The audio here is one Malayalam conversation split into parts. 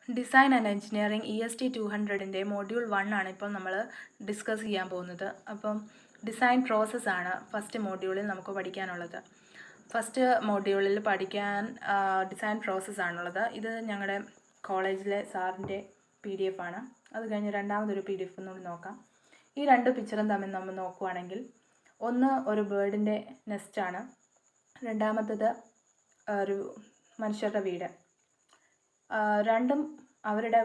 ഡിസൈൻ ആൻഡ് എഞ്ചിനീയറിംഗ് EST 200-ൻ്റെ മൊഡ്യൂൾ 1 ആണ് ഇപ്പോൾ നമ്മൾ ഡിസ്കസ് ചെയ്യാൻ പോകുന്നത്. അപ്പം ഡിസൈൻ പ്രോസസ്സാണ് ഫസ്റ്റ് മൊഡ്യൂളിൽ നമുക്ക് പഠിക്കാനുള്ളത്. ഫസ്റ്റ് മൊഡ്യൂളിൽ പഠിക്കാൻ ഡിസൈൻ പ്രോസസ്സാണുള്ളത്. ഇത് ഞങ്ങളുടെ കോളേജിലെ സാറിൻ്റെ PDF ആണ്. അത് കഴിഞ്ഞ് രണ്ടാമതൊരു PDF ഒന്നുകൂടി നോക്കാം. ഈ രണ്ട് പിക്ചറും തമ്മിൽ നമ്മൾ നോക്കുകയാണെങ്കിൽ, ഒന്ന് ഒരു ബേർഡിൻ്റെ നെസ്റ്റാണ്, രണ്ടാമത്തേത് ഒരു മനുഷ്യരുടെ വീട്. രണ്ടും അവരുടെ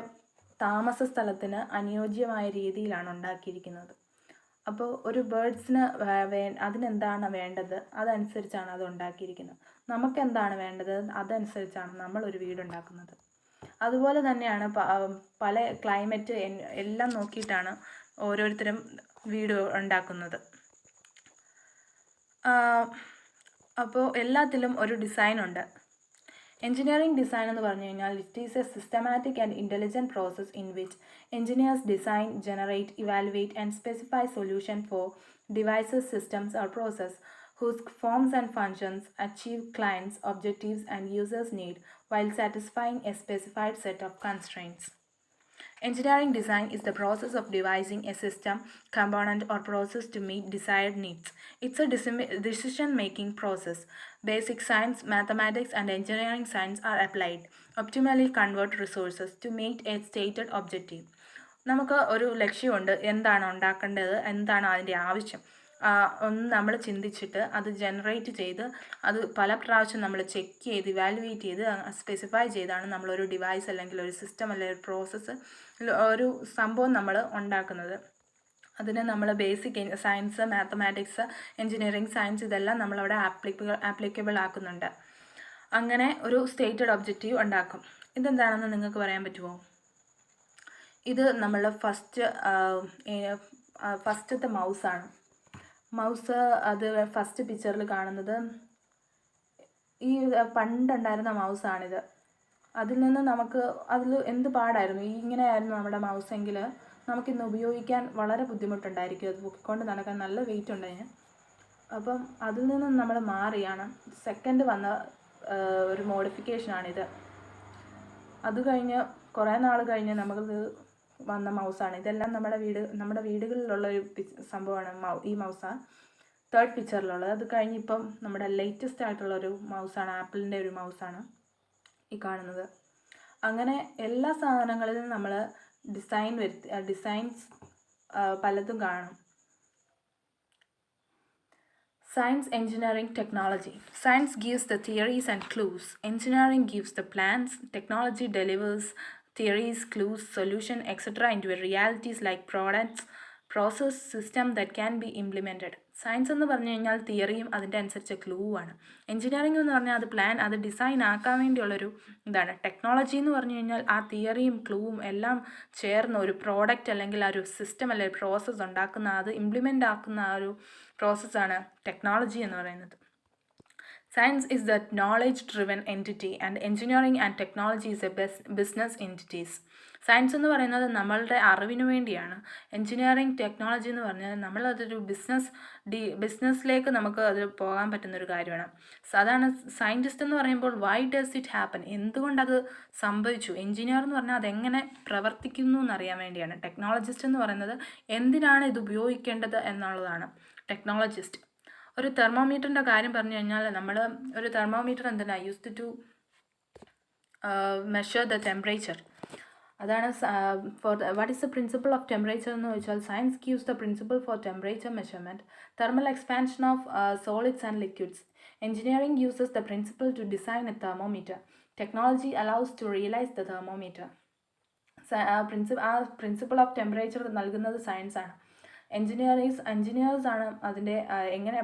താമസ സ്ഥലത്തിന് അനുയോജ്യമായ രീതിയിലാണ് ഉണ്ടാക്കിയിരിക്കുന്നത്. അപ്പോൾ ഒരു ബേർഡ്സിന് അതിനെന്താണ് വേണ്ടത് അതനുസരിച്ചാണ് അത് ഉണ്ടാക്കിയിരിക്കുന്നത്. നമുക്കെന്താണ് വേണ്ടത് അതനുസരിച്ചാണ് നമ്മളൊരു വീടുണ്ടാക്കുന്നത്. അതുപോലെ തന്നെയാണ് പല ക്ലൈമറ്റ് എല്ലാം നോക്കിയിട്ടാണ് ഓരോരുത്തരും വീട് ഉണ്ടാക്കുന്നത്. അപ്പോൾ എല്ലാത്തിലും ഒരു ഡിസൈനുണ്ട്. Engineering design എന്ന് പറഞ്ഞു കഴിഞ്ഞാൽ it is A systematic and intelligent process in which engineers design, generate, evaluate and specify solution for devices, systems or process whose forms and functions achieve clients' objectives and users' need while satisfying a specified set of constraints. Engineering design is the process of devising a system, component, or process to meet desired needs. It's a decision-making process. Basic science, mathematics, and engineering science are applied. Optimally convert resources to meet a stated objective. നമുക്ക് ഒരു ലക്ഷ്യമുണ്ട്, എന്താണ് ഉണ്ടാക്കേണ്ടത്, എന്താണ് അതിൻ്റെ ആവശ്യം, ഒന്ന് നമ്മൾ ചിന്തിച്ചിട്ട് അത് ജനറേറ്റ് ചെയ്ത് അത് പല പ്രാവശ്യം നമ്മൾ ചെക്ക് ചെയ്ത് ഇവാലുവേറ്റ് ചെയ്ത് സ്പെസിഫൈ ചെയ്താണ് നമ്മളൊരു ഡിവൈസ് അല്ലെങ്കിൽ ഒരു സിസ്റ്റം അല്ലെങ്കിൽ ഒരു പ്രോസസ്സ് ഒരു സംഭവം നമ്മൾ ഉണ്ടാക്കുന്നത്. അതിന് നമ്മൾ basic science, mathematics, engineering science ഇതെല്ലാം നമ്മളവിടെ ആപ്ലിക്കബിൾ ആക്കുന്നുണ്ട്. അങ്ങനെ ഒരു സ്റ്റേറ്റഡ് ഒബ്ജക്റ്റീവ് ഉണ്ടാക്കും. ഇതെന്താണെന്ന് നിങ്ങൾക്ക് പറയാൻ പറ്റുമോ? ഇത് നമ്മളുടെ ഫസ്റ്റത്തെ മൗസാണ്. മൗസ് അത് ഫസ്റ്റ് പിക്ചറിൽ കാണുന്നത് ഈ പണ്ടുണ്ടായിരുന്ന മൗസാണിത്. അതിൽ നിന്ന് അതിൽ എന്ത് പാടായിരുന്നു, ഇങ്ങനെയായിരുന്നു നമ്മുടെ മൗസെങ്കിൽ നമുക്കിന്ന് ഉപയോഗിക്കാൻ വളരെ ബുദ്ധിമുട്ടുണ്ടായിരിക്കും. അത് പൊക്കിക്കൊണ്ട് നടക്കാൻ നല്ല വെയിറ്റ് ഉണ്ടായിരുന്നു. അപ്പം അതിൽ നിന്ന് നമ്മൾ മാറിയാണ് സെക്കൻഡ് വന്ന ഒരു മോഡിഫിക്കേഷനാണിത്. അത് കഴിഞ്ഞ് കുറേ നാൾ കഴിഞ്ഞ് നമുക്കിത് വന്ന മൗസാണ്. ഇതെല്ലാം നമ്മുടെ വീടുകളിലുള്ള ഒരു സംഭവമാണ് ഈ മൗസാണ് തേർഡ് പിക്ചറിലുള്ളത്. അത് കഴിഞ്ഞ് ഇപ്പം നമ്മുടെ ലേറ്റസ്റ്റ് ആയിട്ടുള്ളൊരു മൗസാണ്, ആപ്പിളിൻ്റെ ഒരു മൗസാണ് ഈ കാണുന്നത്. അങ്ങനെ എല്ലാ സാധനങ്ങളിലും നമ്മൾ ഡിസൈൻസ് പലതും കാണും. Science, engineering, technology. Science gives the theories and clues. Engineering gives the plans. Technology delivers theories, clues, solution, etc. into realities like products, process, system that can be implemented. Science എന്ന് പറഞ്ഞു കഴിഞ്ഞാൽ തിയറിയും അതിൻ്റെ അനുസരിച്ച് ക്ലൂ ആണ്. എഞ്ചിനീയറിംഗ് എന്ന് പറഞ്ഞാൽ അത് പ്ലാൻ, അത് ഡിസൈൻ ആക്കാൻ വേണ്ടിയുള്ളൊരു ഇതാണ്. ടെക്നോളജി എന്ന് പറഞ്ഞു കഴിഞ്ഞാൽ ആ തിയറിയും ക്ലൂവും എല്ലാം ചേർന്ന് ഒരു പ്രോഡക്റ്റ് അല്ലെങ്കിൽ ആ ഒരു സിസ്റ്റം അല്ലെങ്കിൽ പ്രോസസ്സ് ഉണ്ടാക്കുന്ന, അത് ഇംപ്ലിമെൻ്റ് ആക്കുന്ന ആ ഒരു പ്രോസസ്സാണ് ടെക്നോളജി എന്ന് പറയുന്നത്. Science is the knowledge-driven entity and engineering and technology is a business entities. Science എന്ന് പറയുന്നത് നമ്മളുടെ അറിവിന് വേണ്ടിയാണ്. എഞ്ചിനീയറിംഗ്, ടെക്നോളജി എന്ന് പറഞ്ഞാൽ നമ്മളതൊരു ബിസിനസ്സിലേക്ക് നമുക്ക് അത് പോകാൻ പറ്റുന്നൊരു കാര്യമാണ്. അതാണ് സയൻറ്റിസ്റ്റ് എന്ന് പറയുമ്പോൾ വൈ ഡസ് ഇറ്റ് ഹാപ്പൻ, എന്തുകൊണ്ടത് സംഭവിച്ചു. എഞ്ചിനീയർ എന്ന് പറഞ്ഞാൽ അതെങ്ങനെ പ്രവർത്തിക്കുന്നു എന്നറിയാൻ വേണ്ടിയാണ്. ടെക്നോളജിസ്റ്റ് എന്ന് പറയുന്നത് എന്തിനാണ് ഇത് ഉപയോഗിക്കേണ്ടത് എന്നുള്ളതാണ് ടെക്നോളജിസ്റ്റ്. ഒരു തെർമോമീറ്ററിൻ്റെ കാര്യം പറഞ്ഞു കഴിഞ്ഞാൽ ഒരു തെർമോമീറ്റർ എന്തിനാണ് used to measure the temperature. അതാണ് what is the principle of temperature എന്ന് ചോദിച്ചാൽ science gives the principle for temperature measurement, thermal expansion of solids and liquids. Engineering uses the principle to design a thermometer. Technology allows to realise the thermometer. Principle of temperature നൽകുന്നത് സയൻസാണ്. എഞ്ചിനീയേഴ്സാണ് അതിൻ്റെ എങ്ങനെ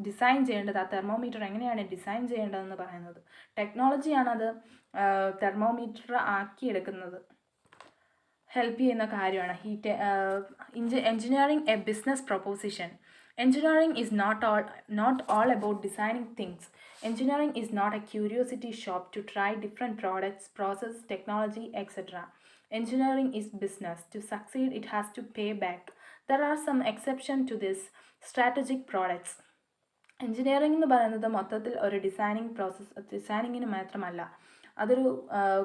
ഡിസൈൻ ചെയ്യേണ്ടത്, ആ തെർമോമീറ്റർ എങ്ങനെയാണ് ഡിസൈൻ ചെയ്യേണ്ടതെന്ന് പറയുന്നത്. ടെക്നോളജിയാണ് അത് തെർമോമീറ്റർ ആക്കിയെടുക്കുന്നത്, ഹെൽപ്പ് ചെയ്യുന്ന കാര്യമാണ്. Engineering A business proposition. Engineering is not all about designing things. Engineering is not a curiosity shop to try different products, process, technology, etc. Engineering is business. To succeed, it has to pay back. There are some exceptions to this. Strategic products. Engineering എന്ന് പറയുന്നത് മൊത്തത്തിൽ ഒരു ഡിസൈനിങ് പ്രോസസ്സ്, ഡിസൈനിങ്ങിന് മാത്രമല്ല, അതൊരു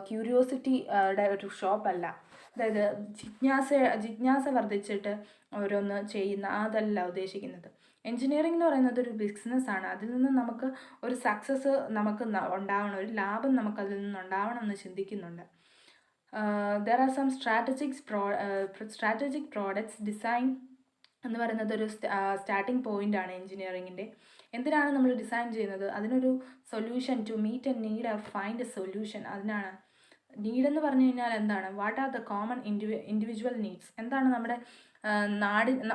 ക്യൂരിയോസിറ്റിയുടെ ഒരു ഷോപ്പല്ല. അതായത് ജിജ്ഞാസ വർദ്ധിച്ചിട്ട് ഓരോന്ന് ചെയ്യുന്ന അതല്ല ഉദ്ദേശിക്കുന്നത്. എൻജിനീയറിംഗ് എന്ന് പറയുന്നത് ഒരു ബിസിനസ്സാണ്. അതിൽ നിന്ന് നമുക്ക് ഒരു സക്സസ് നമുക്ക് ഉണ്ടാവണം, ഒരു ലാഭം നമുക്ക് അതിൽ നിന്ന് ഉണ്ടാവണം എന്ന് ചിന്തിക്കുന്നുണ്ട്. There are some strategic products design എന്ന് പറയുന്നത് ഒരു സ്റ്റാർട്ടിംഗ് പോയിൻ്റാണ് എൻജിനീയറിങ്ങിൻ്റെ. എന്തിനാണ് നമ്മൾ ഡിസൈൻ ചെയ്യുന്നത്? അതിനൊരു solution, to meet a need or find a solution. അതിനാണ്. നീഡെന്ന് പറഞ്ഞു കഴിഞ്ഞാൽ എന്താണ്? What are the common individual needs? എന്താണ് നമ്മുടെ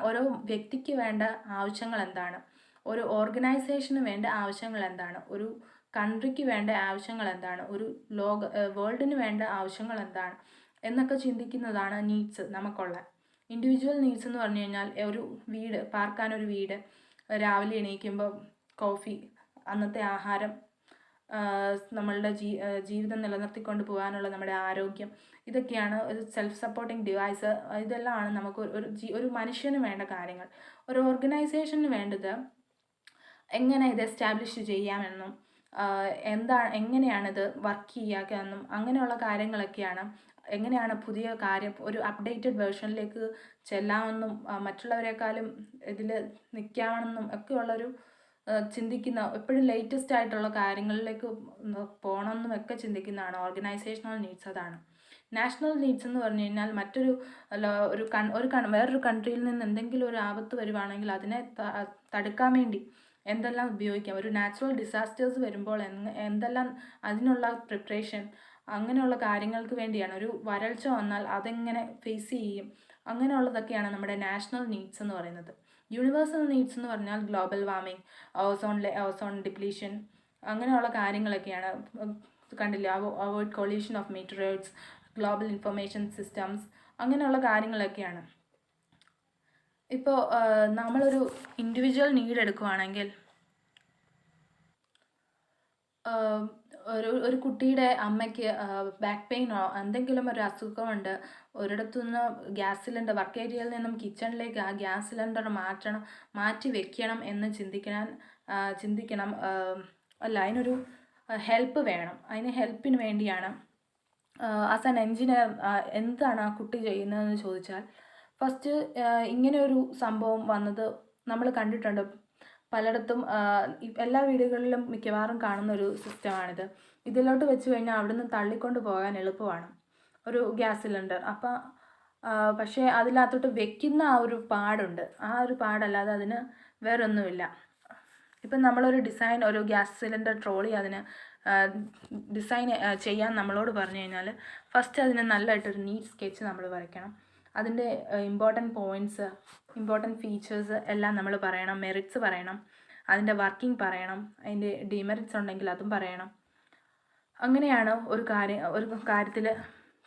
ഓരോ വ്യക്തിക്ക് വേണ്ട ആവശ്യങ്ങൾ എന്താണ്? ഒരു ഓർഗനൈസേഷന് വേണ്ട ആവശ്യങ്ങൾ എന്താണ്? ഒരു കൺട്രിക്ക് വേണ്ട ആവശ്യങ്ങൾ എന്താണ്? ഒരു വേൾഡിന് വേണ്ട ആവശ്യങ്ങൾ എന്താണ് എന്നൊക്കെ ചിന്തിക്കുന്നതാണ് നീഡ്സ് നമുക്കുള്ള. ഇൻഡിവിജ്വൽ നീഡ്സ് എന്ന് പറഞ്ഞു കഴിഞ്ഞാൽ ഒരു വീട്, പാർക്കാനൊരു വീട്, രാവിലെ എണീക്കുമ്പോൾ കോഫി, അന്നത്തെ ആഹാരം, നമ്മളുടെ ജീവിതം നിലനിർത്തിക്കൊണ്ട് പോകാനുള്ള നമ്മുടെ ആരോഗ്യം, ഇതൊക്കെയാണ് ഒരു സെൽഫ് സപ്പോർട്ടിങ് ഡിവൈസ്. ഇതെല്ലാമാണ് നമുക്ക് ഒരു മനുഷ്യന് വേണ്ട കാര്യങ്ങൾ. ഒരു ഓർഗനൈസേഷന് വേണ്ടത് എങ്ങനെ ഇത് എസ്റ്റാബ്ലിഷ് ചെയ്യാമെന്നും എങ്ങനെയാണിത് വർക്ക് ചെയ്യുക എന്നും അങ്ങനെയുള്ള കാര്യങ്ങളൊക്കെയാണ്. എങ്ങനെയാണ് പുതിയ കാര്യം ഒരു അപ്ഡേറ്റഡ് വേർഷനിലേക്ക് ചെല്ലാമെന്നും മറ്റുള്ളവരെക്കാളും ഇതിൽ നിൽക്കാമെന്നും ഒക്കെയുള്ളൊരു ചിന്തിക്കുന്ന, എപ്പോഴും ലേറ്റസ്റ്റ് ആയിട്ടുള്ള കാര്യങ്ങളിലേക്ക് പോകണമെന്നും ഒക്കെ ചിന്തിക്കുന്നതാണ് ഓർഗനൈസേഷണൽ നീഡ്സ്. അതാണ്. നാഷണൽ നീഡ്സ് എന്ന് പറഞ്ഞു കഴിഞ്ഞാൽ വേറൊരു കൺട്രിയിൽ നിന്ന് എന്തെങ്കിലും ഒരു ആപത്ത് വരുവാണെങ്കിൽ അതിനെ തടുക്കാൻ വേണ്ടി എന്തെല്ലാം ഉപയോഗിക്കാം. ഒരു നാച്ചുറൽ ഡിസാസ്റ്റേഴ്സ് വരുമ്പോൾ എന്തെല്ലാം അതിനുള്ള പ്രിപ്പറേഷൻ, അങ്ങനെയുള്ള കാര്യങ്ങൾക്ക് വേണ്ടിയാണ്. ഒരു വരൾച്ച വന്നാൽ അതെങ്ങനെ ഫേസ് ചെയ്യും, അങ്ങനെയുള്ളതൊക്കെയാണ് നമ്മുടെ നാഷണൽ നീഡ്സ് എന്ന് പറയുന്നത്. യൂണിവേഴ്സൽ നീഡ്സ് എന്ന് പറഞ്ഞാൽ ഗ്ലോബൽ വാർമിംഗ്, ഓസോൺ ഡിപ്ലീഷൻ, അങ്ങനെയുള്ള കാര്യങ്ങളൊക്കെയാണ്. കണ്ടില്ലേ, avoid collision of meteoroids, global information systems, അങ്ങനെയുള്ള കാര്യങ്ങളൊക്കെയാണ്. ഇപ്പോൾ നമ്മളൊരു ഇൻഡിവിജ്വൽ നീഡ് എടുക്കുകയാണെങ്കിൽ, ഒരു കുട്ടിയുടെ അമ്മയ്ക്ക് ബാക്ക് പെയിനോ എന്തെങ്കിലും ഒരു അസുഖമുണ്ട്, ഒരിടത്തുനിന്ന് ഗ്യാസ് സിലിണ്ടർ, വർക്ക് ഏരിയയിൽ നിന്നും കിച്ചണിലേക്ക് ആ ഗ്യാസ് സിലിണ്ടർ മാറ്റി വെക്കണം എന്ന് ചിന്തിക്കണം. അല്ല, അതിനൊരു ഹെൽപ്പ് വേണം. അതിന് ഹെൽപ്പിന് വേണ്ടിയാണ് ആസ് ആൻ എൻജിനീയർ എന്താണ് ആ കുട്ടി ചെയ്യുന്നതെന്ന് ചോദിച്ചാൽ, ഫസ്റ്റ് ഇങ്ങനെ ഒരു സംഭവം വന്നത് നമ്മൾ കണ്ടിട്ടുണ്ട് പലയിടത്തും. എല്ലാ വീടുകളിലും മിക്കവാറും കാണുന്ന ഒരു സിസ്റ്റമാണിത്. ഇതിലോട്ട് വെച്ച് കഴിഞ്ഞാൽ അവിടുന്ന് തള്ളിക്കൊണ്ട് പോകാൻ എളുപ്പമാണ് ഒരു ഗ്യാസ് സിലിണ്ടർ. പക്ഷേ അതിനകത്തോട്ട് വെക്കുന്ന ആ ഒരു പാടുണ്ട്. ആ ഒരു പാടല്ലാതെ അതിന് വേറൊന്നുമില്ല. ഇപ്പം നമ്മളൊരു ഡിസൈൻ, ഒരു ഗ്യാസ് സിലിണ്ടർ ട്രോളി അതിന് ഡിസൈൻ ചെയ്യാൻ നമ്മളോട് പറഞ്ഞു കഴിഞ്ഞാൽ ഫസ്റ്റ് അതിന് നല്ലതായിട്ടൊരു നീറ്റ് സ്കെച്ച് നമ്മൾ വരയ്ക്കണം. അതിൻ്റെ ഇമ്പോർട്ടൻറ്റ് പോയിൻറ്റ്സ്, ഇമ്പോർട്ടൻറ്റ് ഫീച്ചേഴ്സ് എല്ലാം നമ്മൾ പറയണം. മെറിറ്റ്സ് പറയണം, അതിൻ്റെ വർക്കിംഗ് പറയണം, അതിൻ്റെ ഡിമെറിറ്റ്സ് ഉണ്ടെങ്കിൽ അതും പറയണം. അങ്ങനെയാണ് ഒരു കാര്യത്തിൽ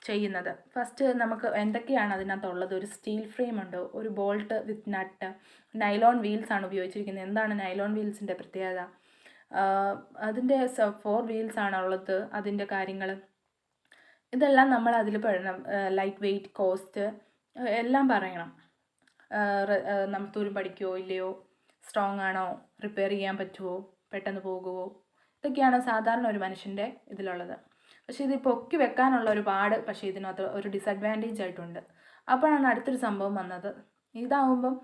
ചെയ്യുന്നത്. ഫസ്റ്റ് നമുക്ക് എന്തൊക്കെയാണ് അതിനകത്തുള്ളത്? ഒരു സ്റ്റീൽ ഫ്രെയിം ഉണ്ട്, ഒരു ബോൾട്ട് വിത്ത് നട്ട്, നൈലോൺ വീൽസ് ആണ് ഉപയോഗിച്ചിരിക്കുന്നത്. എന്താണ് നൈലോൺ വീൽസിൻ്റെ പ്രത്യേകത? അതിൻ്റെ 4 വീൽസ് ആണുള്ളത്. അതിൻ്റെ കാര്യങ്ങൾ ഇതെല്ലാം നമ്മൾ അതിൽ പറയണം. ലൈറ്റ് വെയ്റ്റ്, കോസ്റ്റ് എല്ലാം പറയണം. നമ്മൾ തുരും പഠിക്കുമോ ഇല്ലയോ, സ്ട്രോങ് ആണോ, റിപ്പയർ ചെയ്യാൻ പറ്റുമോ, പെട്ടെന്ന് പോകുമോ, ഇതൊക്കെയാണ് സാധാരണ ഒരു മനുഷ്യൻ്റെ ഇതിലുള്ളത്. പക്ഷേ ഇത് പൊക്കി വെക്കാനുള്ള ഒരു പാട് പക്ഷേ ഇതിനകത്ത് ഒരു ഡിസഡ്വാൻറ്റേജ് ആയിട്ടുണ്ട്. അപ്പോഴാണ് അടുത്തൊരു സംഭവം വന്നത്. ഇതാവുമ്പം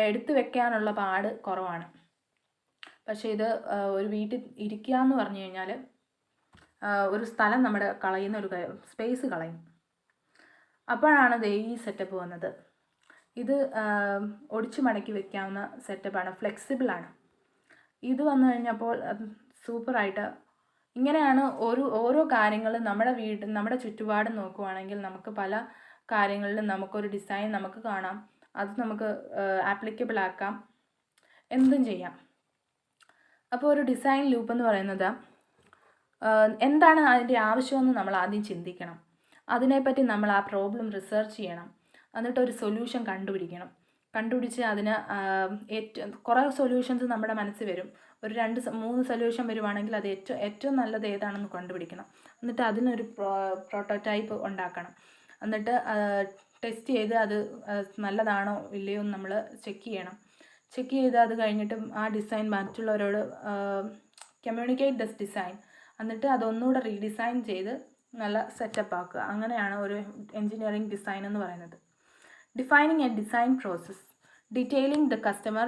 എടുത്തു വെക്കാനുള്ള പാട് കുറവാണ്. പക്ഷേ ഇത് ഒരു വീട്ടിൽ ഇരിക്കുക എന്ന് പറഞ്ഞു കഴിഞ്ഞാൽ ഒരു സ്ഥലം നമ്മുടെ കളയുന്ന ഒരു സ്പേസ് കളയും. അപ്പോഴാണ് ഈ സെറ്റപ്പ് വന്നത്. ഇത് ഒടിച്ചു മടക്കി വെക്കാവുന്ന സെറ്റപ്പാണ്, ഫ്ലെക്സിബിളാണ്. ഇത് വന്നു കഴിഞ്ഞപ്പോൾ സൂപ്പറായിട്ട് ഇങ്ങനെയാണ് ഓരോ കാര്യങ്ങളും നമ്മുടെ ചുറ്റുപാടും നോക്കുവാണെങ്കിൽ നമുക്ക് പല കാര്യങ്ങളിലും നമുക്കൊരു ഡിസൈൻ നമുക്ക് കാണാം. അത് നമുക്ക് ആപ്ലിക്കബിൾ ആക്കാം, എന്തും ചെയ്യാം. അപ്പോൾ ഒരു ഡിസൈൻ ലൂപ്പ് എന്ന് പറയുന്നത് എന്താണ് അതിൻ്റെ ആവശ്യമെന്ന് നമ്മൾ ആദ്യം ചിന്തിക്കണം. അതിനെപ്പറ്റി നമ്മൾ ആ പ്രോബ്ലം റിസർച്ച് ചെയ്യണം. എന്നിട്ടൊരു സൊല്യൂഷൻ കണ്ടുപിടിച്ച് അതിന് കുറേ സൊല്യൂഷൻസ് നമ്മുടെ മനസ്സിൽ വരും. ഒരു 2-3 സൊല്യൂഷൻ വരുവാണെങ്കിൽ അത് ഏറ്റവും നല്ലത് ഏതാണെന്ന് കണ്ടുപിടിക്കണം. എന്നിട്ട് അതിനൊരു പ്രോട്ടോടൈപ്പ് ഉണ്ടാക്കണം. എന്നിട്ട് ടെസ്റ്റ് ചെയ്ത് അത് നല്ലതാണോ ഇല്ലയോ എന്ന് നമ്മൾ ചെക്ക് ചെയ്ത് അത് കഴിഞ്ഞിട്ട് ആ ഡിസൈൻ മറ്റുള്ളവരോട് കമ്മ്യൂണിക്കേറ്റ് ദിസ് ഡിസൈൻ, എന്നിട്ട് അതൊന്നുകൂടെ റീഡിസൈൻ ചെയ്ത് നല്ല സെറ്റപ്പ് ആക്കുക. അങ്ങനെയാണ് ഒരു എൻജിനീയറിംഗ് ഡിസൈൻ എന്ന് പറയുന്നത്. Defining a design process. Detailing the customer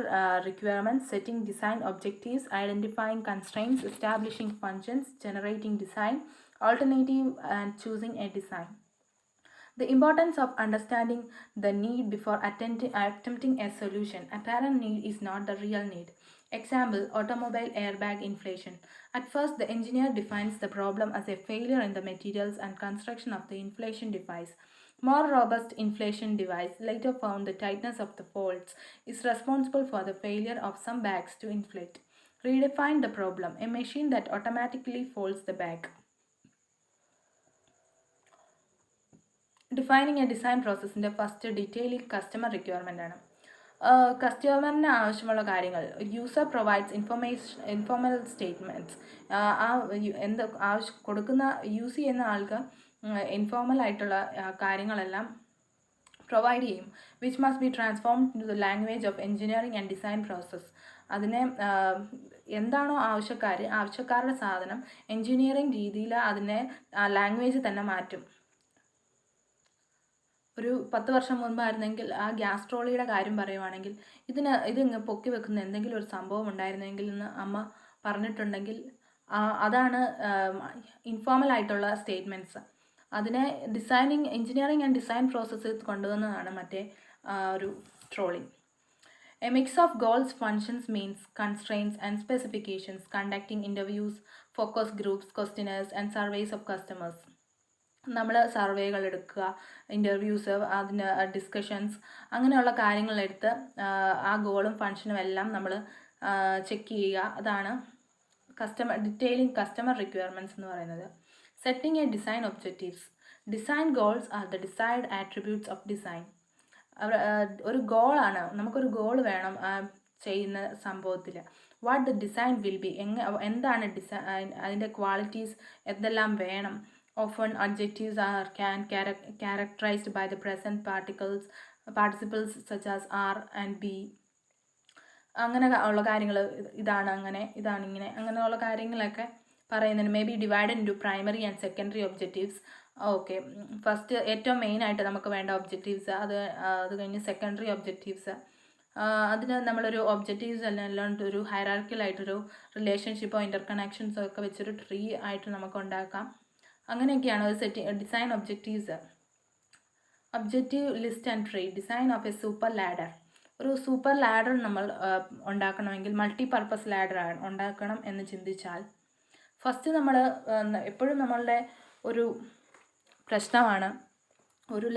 requirements, setting design objectives, identifying constraints, establishing functions, generating design, alternative, and choosing a design. The importance of understanding the need before attempting a solution. Apparent need is not the real need. Example, automobile airbag inflation. At first, the engineer defines the problem as a failure in the materials and construction of the inflation device. More robust inflation device later found the tightness of the folds is responsible for the failure of some bags to inflate. Redefine the problem. A machine that automatically folds the bag. Defining a design പ്രോസസ്സിൻ്റെ ഫസ്റ്റ് ഡീറ്റെയിലിംഗ് കസ്റ്റമർ റിക്വയർമെൻ്റ് ആണ്. കസ്റ്റമറിന് ആവശ്യമുള്ള കാര്യങ്ങൾ. User provides informal statements. കൊടുക്കുന്ന യൂസ് ചെയ്യുന്ന ആൾക്ക് ഇൻഫോർമൽ ആയിട്ടുള്ള കാര്യങ്ങളെല്ലാം പ്രൊവൈഡ് ചെയ്യും. Which must be transformed to the language of engineering and design process. അതിനെ എന്താണോ ആവശ്യക്കാരുടെ സാധനം എൻജിനീയറിംഗ് രീതിയിൽ അതിനെ ലാംഗ്വേജ് തന്നെ മാറ്റും. ഒരു 10 വർഷം മുൻപായിരുന്നെങ്കിൽ ആ ഗ്യാസ് ട്രോളിയുടെ കാര്യം പറയുവാണെങ്കിൽ ഇതിങ്ങ് പൊക്കി വെക്കുന്ന എന്തെങ്കിലും ഒരു സംഭവം ഉണ്ടായിരുന്നെങ്കിൽ എന്ന് അമ്മ പറഞ്ഞിട്ടുണ്ടെങ്കിൽ അതാണ് ഇൻഫോർമൽ ആയിട്ടുള്ള സ്റ്റേറ്റ്മെൻറ്റ്സ്. അതിനെ എൻജിനീയറിംഗ് ആൻഡ് ഡിസൈൻ പ്രോസസ്സിൽ കൊണ്ടുവന്നതാണ് മറ്റേ ഒരു trolley. A mix of goals, functions, means, constraints and specifications, conducting interviews, focus groups, questionnaires and surveys of customers. നമ്മൾ സർവേകൾ എടുക്കുക, ഇൻ്റർവ്യൂസ്, അതിന് ഡിസ്കഷൻസ്, അങ്ങനെയുള്ള കാര്യങ്ങളെടുത്ത് ആ ഗോളും ഫങ്ഷനും എല്ലാം നമ്മൾ ചെക്ക് ചെയ്യുക. അതാണ് ഡീറ്റെയിലിംഗ് കസ്റ്റമർ റിക്വയർമെൻറ്റ്സ് എന്ന് പറയുന്നത്. Setting A design objectives. Design goals are the desired attributes of design. ഒരു ഗോളാണ്, നമുക്കൊരു ഗോൾ വേണം ചെയ്യുന്ന സംഭവത്തിൽ. What the design will be, എന്താണ് ഡിസൈൻ, അതിൻ്റെ ക്വാളിറ്റീസ് എന്തെല്ലാം വേണം. Often adjectives can characterized by the present participles such as are and be. അങ്ങനെ ഉള്ള കാര്യങ്ങൾ, ഇതാണ് അങ്ങനെ, ഇതാണ് ഇങ്ങനെ, അങ്ങനെയുള്ള കാര്യങ്ങളൊക്കെ പറയുന്നതിന് may be divide into primary and secondary objectives. Okay, first ഏറ്റവും മെയിനായിട്ട് നമുക്ക് വേണ്ട ഒബ്ജക്റ്റീവ്സ്, അത് കഴിഞ്ഞ് സെക്കൻഡറി ഒബ്ജക്റ്റീവ്സ്. അതിന് നമ്മളൊരു ഒബ്ജക്റ്റീവ്സ് എല്ലാം ഒരു ഹൈറാർക്കിക്കലായിട്ടൊരു റിലേഷൻഷിപ്പോ ഇൻ്റർ കണക്ഷൻസോ ഒക്കെ വെച്ചൊരു ട്രീ ആയിട്ട് നമുക്ക് ഉണ്ടാക്കാം. അങ്ങനെയൊക്കെയാണ് design objectives. Objective list and tree. Design of A super ladder. ഒരു സൂപ്പർ ലാഡർ നമ്മൾ ഉണ്ടാക്കണമെങ്കിൽ മൾട്ടിപർപ്പസ് ലാഡർ ഉണ്ടാക്കണം എന്ന് ചിന്തിച്ചാൽ ഫസ്റ്റ് നമ്മൾ എപ്പോഴും നമ്മളുടെ ഒരു പ്രശ്നമാണ് ഒരു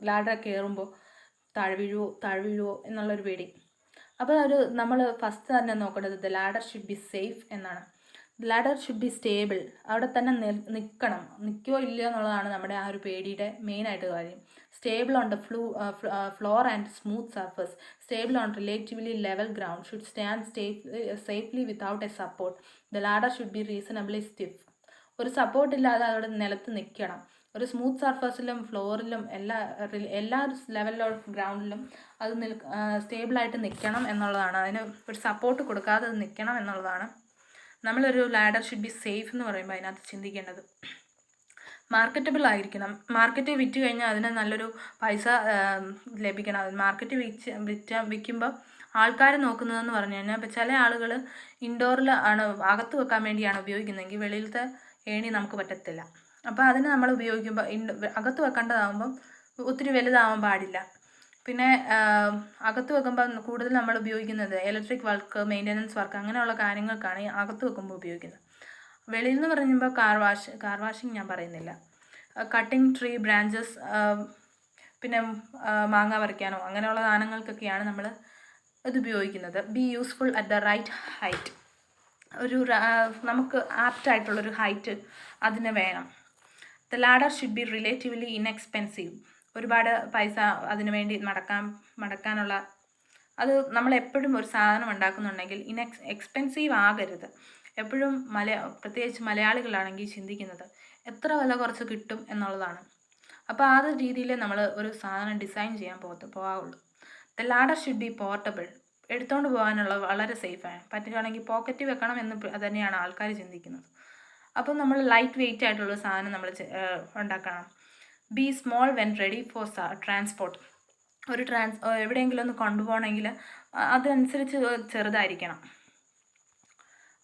ലാഡർ കയറുമ്പോൾ താഴെ വീഴുവോ എന്നുള്ളൊരു പേടി. അപ്പോൾ നമ്മൾ ഫസ്റ്റ് തന്നെ നോക്കേണ്ടത് the ladder should be safe എന്നാണ്. Ladder should be stable. അവിടെ തന്നെ നിൽക്കുമോ ഇല്ലയോ എന്നുള്ളതാണ് നമ്മുടെ ആ ഒരു പേടിയുടെ മെയിനായിട്ട് കാര്യം. Stable on the floor and smooth surface. Stable on relatively level ground. Should stand safely without A support. The ladder should B reasonably stiff. ഒരു സപ്പോർട്ടില്ലാതെ അവിടെ നിലത്ത് നിൽക്കണം. ഒരു സ്മൂത്ത് സർഫസിലും ഫ്ലോറിലും എല്ലാ ലെവലിലുള്ള ഗ്രൗണ്ടിലും അത് സ്റ്റേബിളായിട്ട് നിൽക്കണം എന്നുള്ളതാണ്. അതിന് ഒരു സപ്പോർട്ട് കൊടുക്കാതെ നിൽക്കണം എന്നുള്ളതാണ്. നമ്മളൊരു ലാഡർ ഷുഡ് ബി സേഫ് എന്ന് പറയുമ്പോൾ അതിനകത്ത് ചിന്തിക്കേണ്ടത്. മാർക്കറ്റബിൾ ആയിരിക്കണം. മാർക്കറ്റ് വിറ്റ് കഴിഞ്ഞാൽ അതിന് നല്ലൊരു പൈസ ലഭിക്കണം. മാർക്കറ്റ് വിൽക്കുമ്പോൾ ആൾക്കാർ നോക്കുന്നതെന്ന് പറഞ്ഞു കഴിഞ്ഞാൽ ഇപ്പോൾ ചില ആളുകൾ ഇൻഡോറിൽ ആണ് അകത്ത് വെക്കാൻ വേണ്ടിയാണ് ഉപയോഗിക്കുന്നതെങ്കിൽ വെളിയിലത്തെ ഏണി നമുക്ക് പറ്റത്തില്ല. അപ്പോൾ അതിന് നമ്മൾ ഉപയോഗിക്കുമ്പോൾ അകത്ത് വെക്കേണ്ടതാകുമ്പം ഒത്തിരി വലുതാവാൻ പാടില്ല. പിന്നെ അകത്ത് വെക്കുമ്പോൾ കൂടുതൽ നമ്മൾ ഉപയോഗിക്കുന്നത് ഇലക്ട്രിക് വർക്ക്, മെയിൻ്റനൻസ് വർക്ക്, അങ്ങനെയുള്ള കാര്യങ്ങൾക്കാണ് അകത്ത് വെക്കുമ്പോൾ ഉപയോഗിക്കുന്നത്. വെളിയിൽ നിന്ന് പറയുമ്പോൾ കാർ വാഷിംഗ് ഞാൻ പറയുന്നില്ല. കട്ടിങ് ട്രീ ബ്രാഞ്ചസ്, പിന്നെ മാങ്ങ പറിക്കാനോ അങ്ങനെയുള്ള സാധനങ്ങൾക്കൊക്കെയാണ് നമ്മൾ ഇത് ഉപയോഗിക്കുന്നത്. Be useful at the right height. ഒരു നമുക്ക് ആപ്റ്റായിട്ടുള്ളൊരു ഹൈറ്റ് അതിന് വേണം. The ladder should be relatively inexpensive. ഒരുപാട് പൈസ അതിനു വേണ്ടി മടക്കാനുള്ള അത് നമ്മളെപ്പോഴും ഒരു സാധനം ഉണ്ടാക്കുന്നുണ്ടെങ്കിൽ എക്സ്പെൻസീവ് ആകരുത്. എപ്പോഴും പ്രത്യേകിച്ച് മലയാളികളാണെങ്കിൽ ചിന്തിക്കുന്നത് എത്ര വില കുറച്ച് കിട്ടും എന്നുള്ളതാണ്. അപ്പോൾ ആ രീതിയിൽ നമ്മൾ ഒരു സാധനം ഡിസൈൻ ചെയ്യാൻ പോകാവുള്ളൂ. The ladder should be portable. എടുത്തുകൊണ്ട് പോകാനുള്ള വളരെ സേഫാണ്. പറ്റുകയാണെങ്കിൽ പോക്കറ്റിൽ വെക്കണം എന്ന് തന്നെയാണ് ആൾക്കാർ ചിന്തിക്കുന്നത്. അപ്പം നമ്മൾ ലൈറ്റ് വെയിറ്റ് ആയിട്ടുള്ള സാധനം നമ്മൾ ഉണ്ടാക്കണം. B small when ready for transport. ഒരു എവിടെയെങ്കിലും ഒന്ന് കൊണ്ടുപോകണമെങ്കിൽ അതനുസരിച്ച് ചെറുതായിരിക്കണം.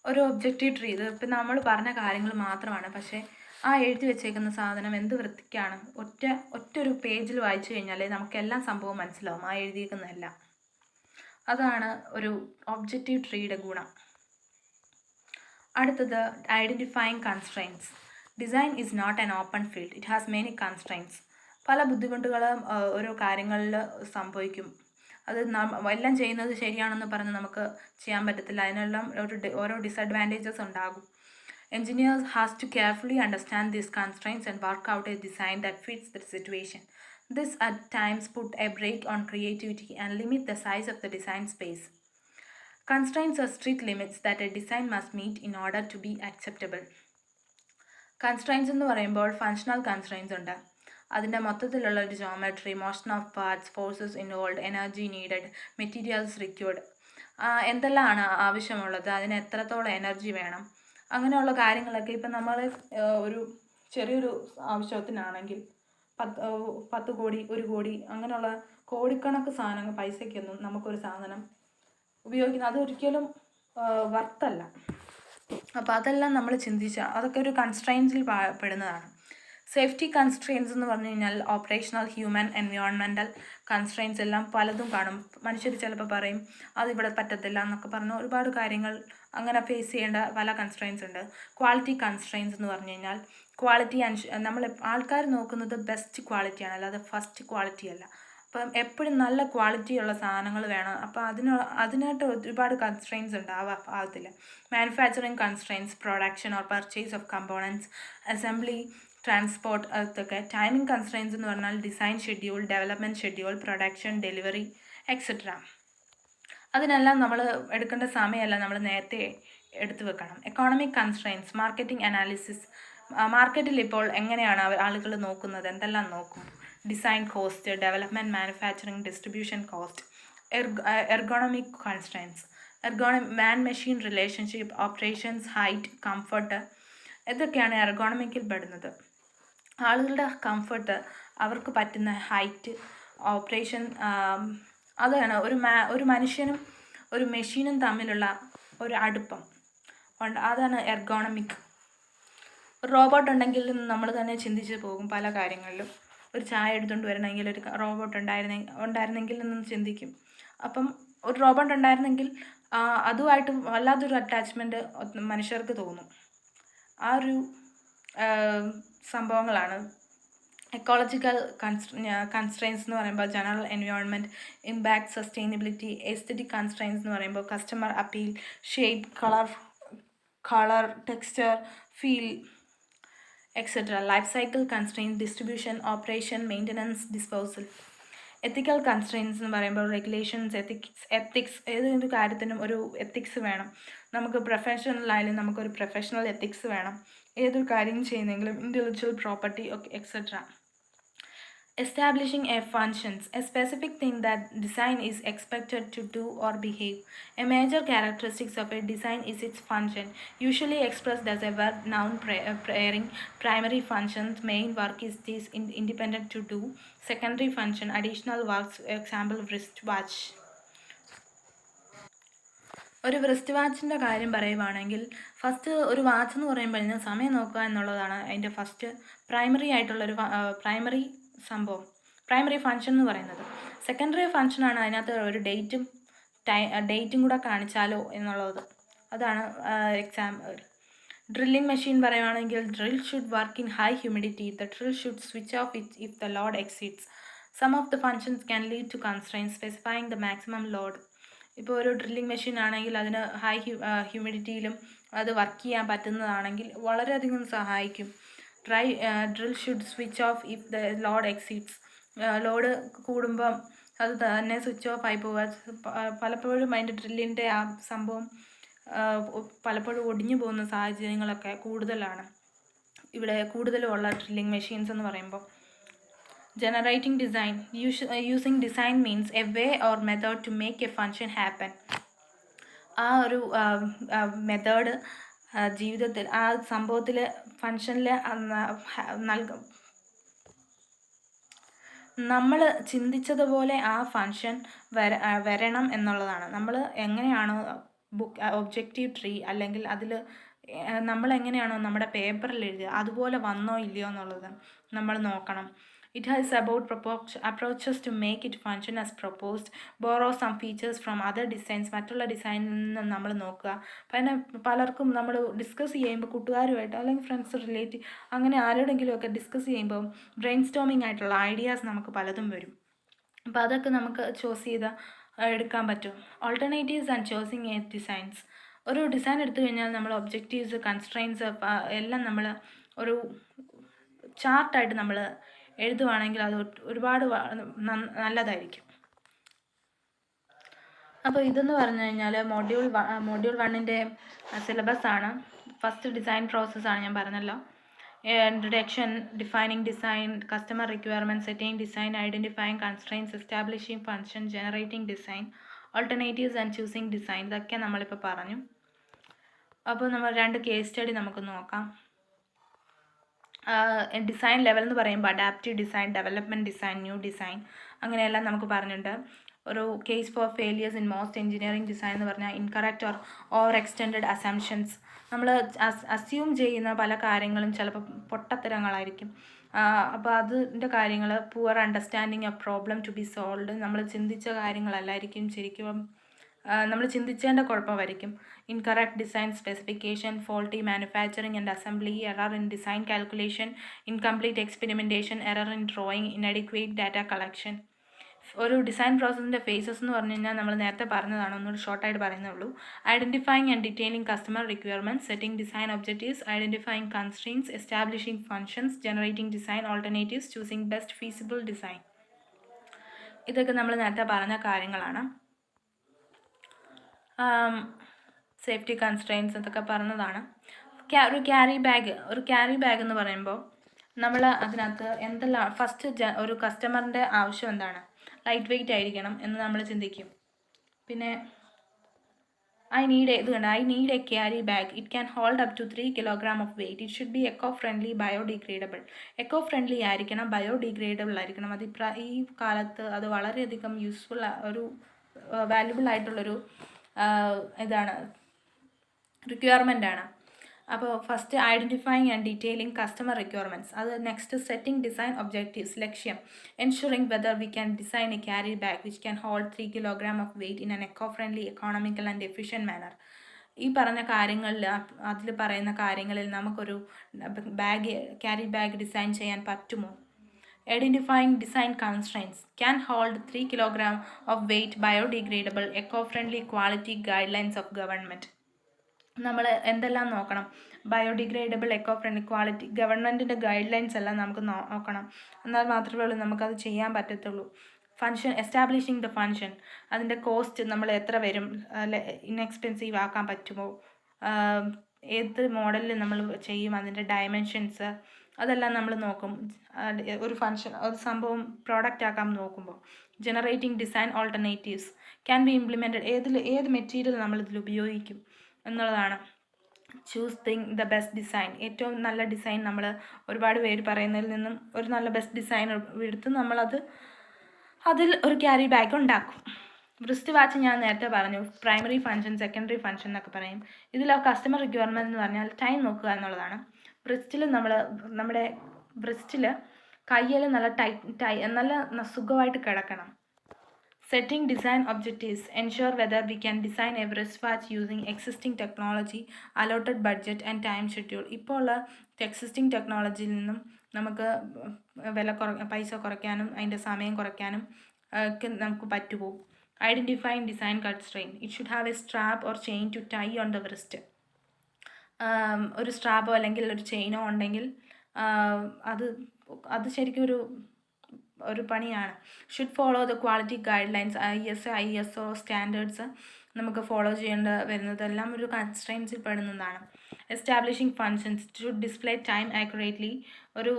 ഒരു ഒബ്ജക്റ്റീവ് ട്രീ, ഇത് ഇപ്പം നമ്മൾ പറഞ്ഞ കാര്യങ്ങൾ മാത്രമാണ്, പക്ഷേ ആ എഴുതി വെച്ചേക്കുന്ന സാധനം എന്ത് വൃത്തിക്കാണ്. ഒറ്റൊരു പേജിൽ വായിച്ചു കഴിഞ്ഞാൽ നമുക്കെല്ലാം സംഭവം മനസ്സിലാവും, ആ എഴുതിയേക്കുന്നതെല്ലാം. അതാണ് ഒരു ഒബ്ജക്റ്റീവ് ട്രീയുടെ ഗുണം. അടുത്തത് identifying constraints. Design is not an open field, it has many constraints. പല ബുദ്ധിമുട്ടുകളും ഓരോ കാര്യങ്ങളിൽ സംഭവിക്കും. അത് എല്ലാം ചെയ്യുന്നത് ശരിയാണെന്ന് പറഞ്ഞ് നമുക്ക് ചെയ്യാൻ പറ്റത്തില്ല. അതിനെല്ലാം ഓരോ ഡിസഡ്വാൻറ്റേജസ് ഉണ്ടാകും. Engineers has to carefully understand these constraints and work out a design that fits the situation. This at times put a brake on creativity and limit the size of the design space. Constraints are strict limits that a design must meet in order to be acceptable. Constraints എന്ന് പറയുമ്പോൾ ഫങ്ഷണൽ കൺസ്ട്രെയിൻസ് ഉണ്ട്. അതിൻ്റെ മൊത്തത്തിലുള്ള ഒരു geometry, motion of parts, forces involve, energy needed, materials required, എന്തെല്ലാമാണ് ആവശ്യമുള്ളത്, അതിന് എത്രത്തോളം എനർജി വേണം, അങ്ങനെയുള്ള കാര്യങ്ങളൊക്കെ. ഇപ്പം നമ്മൾ ഒരു ചെറിയൊരു ആവശ്യത്തിനാണെങ്കിൽ 10 കോടി 1 കോടി അങ്ങനെയുള്ള കോടിക്കണക്ക് സാധനങ്ങൾ പൈസയ്ക്കൊന്നും നമുക്കൊരു സാധനം ഉപയോഗിക്കുന്നത് അതൊരിക്കലും വರ್ತല്ല. അപ്പോൾ അതെല്ലാം നമ്മൾ ചിന്തിച്ചാൽ അതൊക്കെ ഒരു കൺസ്ട്രെയിൻസിൽ പെടുന്നതാണ്. സേഫ്റ്റി കൺസ്ട്രെയിൻസ് എന്ന് പറഞ്ഞു കഴിഞ്ഞാൽ ഓപ്പറേഷണൽ, ഹ്യൂമൻ, എൻവയോൺമെൻറ്റൽ കൺസ്ട്രെയിൻസ് എല്ലാം പലതും കാണും. മനുഷ്യർ ചിലപ്പോൾ പറയും അതിവിടെ പറ്റത്തില്ല എന്നൊക്കെ പറഞ്ഞ് ഒരുപാട് കാര്യങ്ങൾ അങ്ങനെ ഫേസ് ചെയ്യേണ്ട പല കൺസ്ട്രെയിൻസ് ഉണ്ട്. ക്വാളിറ്റി കൺസ്ട്രെയിൻസ് എന്ന് പറഞ്ഞു കഴിഞ്ഞാൽ ക്വാളിറ്റി നമ്മൾ ആൾക്കാർ നോക്കുന്നത് ബെസ്റ്റ് ക്വാളിറ്റിയാണ്, അല്ലാതെ ഫസ്റ്റ് ക്വാളിറ്റി അല്ല. അപ്പം എപ്പോഴും നല്ല ക്വാളിറ്റിയുള്ള സാധനങ്ങൾ വേണം. അപ്പോൾ അതിനായിട്ട് ഒരുപാട് കൺസ്ട്രെയിൻസ് ഉണ്ട് ആ ഭാഗത്തിൽ. Manufacturing constraints, production or purchase of components, assembly, transport, അതൊക്കെ. ടൈമിംഗ് കൺസ്ട്രെയിൻസ് എന്ന് പറഞ്ഞാൽ design schedule, development schedule, production, delivery etcetera. അതിനെല്ലാം നമ്മൾ എടുക്കേണ്ട സമയമെല്ലാം നമ്മൾ നേരത്തെ എടുത്തു വെക്കണം. Economic constraints, marketing analysis. മാർക്കറ്റിൽ ഇപ്പോൾ എങ്ങനെയാണ് ആളുകൾ നോക്കുന്നത്, എന്തെല്ലാം നോക്കും. Design cost, development, manufacturing, distribution cost. Ergonomic constraints, man machine relationship, operations, height, comfort, ഇതൊക്കെയാണ് എർഗോണമിക്കിൽ പെടുന്നത്. ആളുകളുടെ കംഫർട്ട്, അവർക്ക് പറ്റുന്ന ഹൈറ്റ്, ഓപ്പറേഷൻ, അതാണ് ഒരു മനുഷ്യനും ഒരു മെഷീനും തമ്മിലുള്ള ഒരു അടുപ്പം, അതാണ് എർഗോണമിക്. ഒരു റോബോട്ട് ഉണ്ടെങ്കിൽ നമ്മൾ തന്നെ ചിന്തിച്ച് പോകും പല കാര്യങ്ങളിലും. ഒരു ചായ എടുത്തുകൊണ്ട് വരണമെങ്കിൽ ഒരു റോബോട്ട് ഉണ്ടായിരുന്നെങ്കിൽ എന്ന് ചിന്തിക്കും. അപ്പം ഒരു റോബോട്ട് ഉണ്ടായിരുന്നെങ്കിൽ അതുമായിട്ട് വല്ലാത്തൊരു അറ്റാച്ച്മെൻറ്റ് മനുഷ്യർക്ക് തോന്നും. ആ ഒരു സംഭവങ്ങളാണ്. എക്കോളജിക്കൽ കൺസ്ട്രെയിൻസ് എന്ന് പറയുമ്പോൾ general environment, impact, sustainability. Aesthetic constraints എന്ന് പറയുമ്പോൾ customer appeal, shade, colour, texture, feel etcetera. Life cycle constraints, distribution, operation, maintenance, disposal. Ethical constraints എന്ന് പറയുമ്പോൾ റെഗുലേഷൻസ്, എത്തിക്സ്. ഏതൊരു കാര്യത്തിനും ഒരു എത്തിക്സ് വേണം. നമുക്ക് പ്രൊഫഷണലായാലും നമുക്കൊരു പ്രൊഫഷണൽ എത്തിക്സ് വേണം. ഏതൊരു കാര്യം ചെയ്യുന്നെങ്കിലും ഇൻ്റലക്ച്വൽ പ്രോപ്പർട്ടി ഒക്കെ etcetera. Establishing a functions, a specific thing that design is expected to do or behave. A major characteristic of a design is its function, usually expressed as a verb noun pairing. Primary functions, main work is this independent to do. Secondary function, additional works, example wristwatch. ഒരു റിസ്റ്റ് വാച്ചിൻ്റെ കാര്യം പറയുവാണെങ്കിൽ ഫസ്റ്റ് ഒരു വാച്ച് എന്ന് പറയുമ്പോൾ സമയം നോക്കുക എന്നുള്ളതാണ് അതിൻ്റെ ഫസ്റ്റ് പ്രൈമറി ആയിട്ടുള്ളൊരു പ്രൈമറി സംഭവം, പ്രൈമറി ഫങ്ഷൻ എന്ന് പറയുന്നത്. സെക്കൻഡറി ഫങ്ഷനാണ് അതിനകത്ത് ഒരു ഡേറ്റും കൂടെ കാണിച്ചാലോ എന്നുള്ളത്. അതാണ് ഡ്രില്ലിംഗ് മെഷീൻ പറയുവാണെങ്കിൽ drill should work in high humidity. The drill should switch off if the load exceeds. Some of the functions can lead to constraints specifying the maximum load. ഇപ്പോൾ ഒരു ഡ്രില്ലിംഗ് മെഷീൻ ആണെങ്കിൽ അതിന് ഹൈ ഹ്യൂമിഡിറ്റിയിലും അത് വർക്ക് ചെയ്യാൻ പറ്റുന്നതാണെങ്കിൽ വളരെയധികം സഹായിക്കും. Drill should switch off if the load exceeds. Load കൂടുമ്പം അത് തന്നെ സ്വിച്ച് ഓഫ് ആയി പോവുക. പലപ്പോഴും അതിൻ്റെ ഡ്രില്ലിൻ്റെ ആ സംഭവം പലപ്പോഴും ഒടിഞ്ഞു പോകുന്ന സാഹചര്യങ്ങളൊക്കെ കൂടുതലാണ് ഇവിടെ കൂടുതലുമുള്ള ഡ്രില്ലിംഗ് മെഷീൻസ് എന്ന് പറയുമ്പോൾ. Generating design. Using design means a way or method to make a function happen. ആ ഒരു മെത്തേഡ് ജീവിതത്തിൽ ആ സംഭവത്തിൽ ഫങ്ഷനിൽ നമ്മൾ ചിന്തിച്ചതുപോലെ ആ ഫങ്ഷൻ വരണം എന്നുള്ളതാണ്. നമ്മൾ എങ്ങനെയാണോ ഒബ്ജക്റ്റീവ് ട്രീ അല്ലെങ്കിൽ അതിൽ നമ്മൾ എങ്ങനെയാണോ നമ്മുടെ പേപ്പറിൽ എഴുതുക അതുപോലെ വന്നോ ഇല്ലയോ എന്നുള്ളത് നമ്മൾ നോക്കണം. It has about approaches to make it function as proposed, borrow some features from other designs. മറ്റുള്ള ഡിസൈനിൽ നിന്ന് നമ്മൾ നോക്കുക. പിന്നെ പലർക്കും നമ്മൾ ഡിസ്കസ് ചെയ്യുമ്പോൾ കൂട്ടുകാരുമായിട്ട് അല്ലെങ്കിൽ ഫ്രണ്ട്സ് റിലേറ്റീവ് അങ്ങനെ ആരോടെങ്കിലുമൊക്കെ ഡിസ്കസ് ചെയ്യുമ്പോൾ ബ്രെയിൻ സ്റ്റോമിംഗ് ആയിട്ടുള്ള ഐഡിയാസ് നമുക്ക് പലതും വരും. അപ്പോൾ അതൊക്കെ നമുക്ക് ചൂസ് ചെയ്ത് എടുക്കാൻ പറ്റും. Alternatives and choosing a designs. ഒരു ഡിസൈൻ എടുത്തു കഴിഞ്ഞാൽ നമ്മൾ ഒബ്ജക്റ്റീവ്സ്, കൺസ്ട്രെയിൻസ് എല്ലാം നമ്മൾ ഒരു ചാർട്ടായിട്ട് നമ്മൾ എഴുതുവാണെങ്കിൽ അത് ഒരുപാട് നല്ലതായിരിക്കും. അപ്പോൾ ഇതെന്ന് പറഞ്ഞു കഴിഞ്ഞാൽ മൊഡ്യൂൾ 1ൻ്റെ സിലബസാണ്. ഫസ്റ്റ് ഡിസൈൻ പ്രോസസ്സാണ് ഞാൻ പറഞ്ഞല്ലോ. Introduction, defining design, customer requirement, setting design, identifying constraints, establishing function, generating design, alternatives and choosing design. ഇതൊക്കെ നമ്മളിപ്പോൾ പറഞ്ഞു. അപ്പോൾ നമ്മൾ 2 കേസ് സ്റ്റഡി നമുക്ക് നോക്കാം. ഡിസൈൻ ലെവൽ എന്ന് പറയുമ്പോൾ adaptive design, development design, new design അങ്ങനെയെല്ലാം നമുക്ക് പറഞ്ഞിട്ടുണ്ട്. ഒരു case for failures in most engineering design എന്ന് പറഞ്ഞാൽ ഇൻകറക്റ്റ് ഓർ എക്സ്റ്റെൻഡഡ് അസംഷൻസ്. നമ്മൾ അസ്യൂം ചെയ്യുന്ന പല കാര്യങ്ങളും ചിലപ്പോൾ പൊട്ടത്തരങ്ങളായിരിക്കും. അപ്പോൾ അതിൻ്റെ കാര്യങ്ങൾ poor understanding of problem to be solved. നമ്മൾ ചിന്തിച്ച കാര്യങ്ങളല്ലായിരിക്കും ശരിക്കും നമ്മൾ ചിന്തിച്ചതിൻ്റെ കുഴപ്പമായിരിക്കും. Incorrect design specification, faulty manufacturing and assembly, error in design calculation, incomplete experimentation, error in drawing, inadequate data collection. ഒരു ഡിസൈൻ പ്രോസസ്സിൻ്റെ ഫേസസ് എന്ന് പറഞ്ഞു കഴിഞ്ഞാൽ നമ്മൾ നേരത്തെ പറഞ്ഞതാണ്, ഒന്നുകൂടി ഷോർട്ടായിട്ട് പറയുന്നേ ഉള്ളൂ. Identifying and detailing customer requirements, setting design objectives, identifying constraints, establishing functions, generating design alternatives, choosing best feasible design. ഇതൊക്കെ നമ്മൾ നേരത്തെ പറഞ്ഞ കാര്യങ്ങളാണ്. സേഫ്റ്റി കൺസ്ട്രെയിൻസ് ഇതൊക്കെ പറഞ്ഞതാണ്. ഒരു ക്യാരി ബാഗ് എന്ന് പറയുമ്പോൾ നമ്മൾ അതിനകത്ത് എന്തെല്ലാം ഫസ്റ്റ് ഒരു കസ്റ്റമറിൻ്റെ ആവശ്യം എന്താണ്? ലൈറ്റ് വെയ്റ്റ് ആയിരിക്കണം എന്ന് നമ്മൾ ചിന്തിക്കും. പിന്നെ I need a carry bag. It can hold up to 3 kilogram of weight. It should be eco friendly, biodegradable. Eco friendly ആയിരിക്കണം, ബയോഡിഗ്രേഡബിൾ ആയിരിക്കണം. ഈ കാലത്ത് അത് വളരെയധികം യൂസ്ഫുൾ ഒരു വാല്യുബിൾ ആയിട്ടുള്ളൊരു ഇതാണ്, റിക്വയർമെൻ്റ് ആണ്. അപ്പോൾ first identifying and detailing customer requirements. അത് നെക്സ്റ്റ് സെറ്റിംഗ് ഡിസൈൻ ഒബ്ജക്റ്റീവ്സ്, ലക്ഷ്യം. Ensuring whether we can design a carry bag which can hold 3 kilogram of weight in an eco friendly, economical and efficient manner. ഈ പറഞ്ഞ കാര്യങ്ങളിൽ അതിൽ പറയുന്ന കാര്യങ്ങളിൽ നമുക്കൊരു ക്യാരി ബാഗ് ഡിസൈൻ ചെയ്യാൻ പറ്റുമോ? Identifying design constraints. Can hold 3 kilogram of weight, biodegradable, eco-friendly, quality guidelines of government. നമ്മൾ എന്തെല്ലാം നോക്കണം? ബയോഡിഗ്രേഡബിൾ, എക്കോ ഫ്രണ്ട്ലി, ക്വാളിറ്റി, ഗവൺമെൻറ്റിൻ്റെ ഗൈഡ് ലൈൻസ് എല്ലാം നമുക്ക് നോക്കണം. എന്നാൽ മാത്രമേ ഉള്ളൂ നമുക്കത് ചെയ്യാൻ പറ്റത്തുള്ളൂ. Function, establishing the function. അതിൻ്റെ കോസ്റ്റ് നമ്മൾ എത്ര വരും, ഇൻഎക്സ്പെൻസീവ് ആക്കാൻ പറ്റുമോ, ഏത് മോഡലിൽ നമ്മൾ ചെയ്യും, അതിൻ്റെ ഡയമെൻഷൻസ് അതെല്ലാം നമ്മൾ നോക്കും. ഒരു സംഭവം പ്രോഡക്റ്റ് ആക്കാൻ നോക്കുമ്പോൾ. Generating design alternatives. Can be implemented. ഏത് മെറ്റീരിയൽ നമ്മളിതിൽ ഉപയോഗിക്കും എന്നുള്ളതാണ്. Choosing the best design. ഏറ്റവും നല്ല ഡിസൈൻ നമ്മൾ ഒരുപാട് പേര് പറയുന്നതിൽ നിന്നും ഒരു നല്ല ബെസ്റ്റ് ഡിസൈൻ എടുത്ത് അതിൽ ഒരു ക്യാരി ബാഗ് ഉണ്ടാക്കും. റിസ്റ്റ് വാച്ച് ഞാൻ നേരത്തെ പറഞ്ഞു, പ്രൈമറി ഫങ്ഷൻ, സെക്കൻഡറി ഫങ്ഷൻ എന്നൊക്കെ പറയും. ഇതിൽ കസ്റ്റമർ റിക്വയർമെൻറ്റ് എന്ന് പറഞ്ഞാൽ ടൈം നോക്കുക എന്നുള്ളതാണ്. നമ്മുടെ ബ്രിസ്റ്റിൽ കയ്യിൽ നല്ല സുഖമായിട്ട് കിടക്കണം. Setting design objectives. Ensure whether we can design A wrist watch using existing technology, allotted budget and time schedule. ഇപ്പോൾ ഉള്ള എക്സിസ്റ്റിംഗ് ടെക്നോളജിയിൽ നിന്നും നമുക്ക് പൈസ കുറയ്ക്കാനും അതിൻ്റെ സമയം കുറയ്ക്കാനും ഒക്കെ നമുക്ക് പറ്റുമോ? Identifying design constraint. It should have a strap or chain to tie on the wrist. ഒരു സ്ട്രാപ്പോ അല്ലെങ്കിൽ ഒരു ചെയിനോ ഉണ്ടെങ്കിൽ അത് ശരിക്കും ഒരു പണിയാണ്. Should follow the quality guidelines, ISO standards നമുക്ക് ഫോളോ ചെയ്യേണ്ട വരുന്നതെല്ലാം ഒരു കൺസ്ട്രെയിൻസിൽ പെടുന്നതാണ്. Establishing functions should display time accurately. ഒരു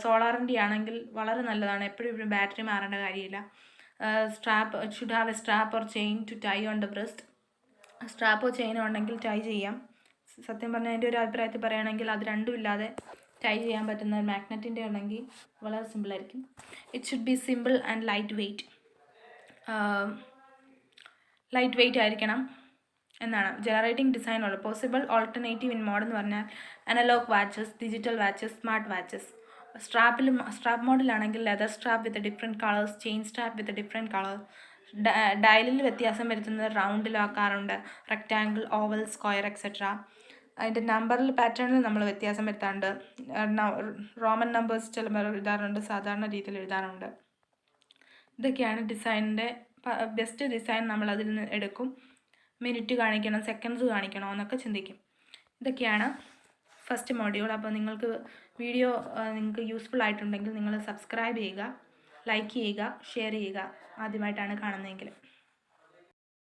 സോളാറിൻ്റെ ആണെങ്കിൽ വളരെ നല്ലതാണ്, എപ്പോഴും ബാറ്ററി മാറേണ്ട കാര്യമില്ല. Strap should have a strap or chain to tie on the breast. സ്ട്രാപ്പോ ചെയിനോ ഉണ്ടെങ്കിൽ ടൈ ചെയ്യാം. സത്യം പറഞ്ഞാൽ എൻ്റെ ഒരു അഭിപ്രായത്തിൽ പറയുകയാണെങ്കിൽ അത് രണ്ടും ഇല്ലാതെ ടൈ ചെയ്യാൻ പറ്റുന്ന മാഗ്നറ്റിൻ്റെ ഉണ്ടെങ്കിൽ വളരെ സിമ്പിളായിരിക്കും. It should be simple and lightweight ആയിരിക്കണം എന്നാണ്. ജനറേറ്റിംഗ് ഡിസൈൻ ഉള്ള പോസിബിൾ ഓൾട്ടർനേറ്റീവ് ഇൻ മോഡ് എന്ന് പറഞ്ഞാൽ analogue watches, digital watches, smart watches. Strap മോഡിലാണെങ്കിൽ leather strap with different colours, chain strap with different colour. ഡയലിൽ വ്യത്യാസം വരുത്തുന്നത് റൗണ്ടിലാക്കാറുണ്ട്, റെക്റ്റാങ്കിൾ, ഓവൽ, സ്ക്വയർ എക്സെട്ര. അതിൻ്റെ നമ്പറിൽ പാറ്റേണിൽ നമ്മൾ വ്യത്യാസം വരുത്താറുണ്ട്. റോമൻ നമ്പേഴ്സ് ചിലപ്പോൾ എഴുതാറുണ്ട്, സാധാരണ രീതിയിൽ എഴുതാറുണ്ട്. ഇതൊക്കെയാണ് ഡിസൈനിൻ്റെ ബെസ്റ്റ് ഡിസൈൻ. നമ്മൾ അതിൽ നിന്ന് എടുക്കും. മിനിറ്റ് കാണിക്കണം, സെക്കൻഡ്സ് കാണിക്കണോ എന്നൊക്കെ ചിന്തിക്കും. ഇതൊക്കെയാണ് ഫസ്റ്റ് മോഡ്യൂൾ. അപ്പോൾ നിങ്ങൾക്ക് വീഡിയോ നിങ്ങൾക്ക് യൂസ്ഫുൾ ആയിട്ടുണ്ടെങ്കിൽ നിങ്ങൾ സബ്സ്ക്രൈബ് ചെയ്യുക, ലൈക്ക് ചെയ്യുക, ഷെയർ ചെയ്യുക, ആദ്യമായിട്ടാണ് കാണുന്നതെങ്കിൽ.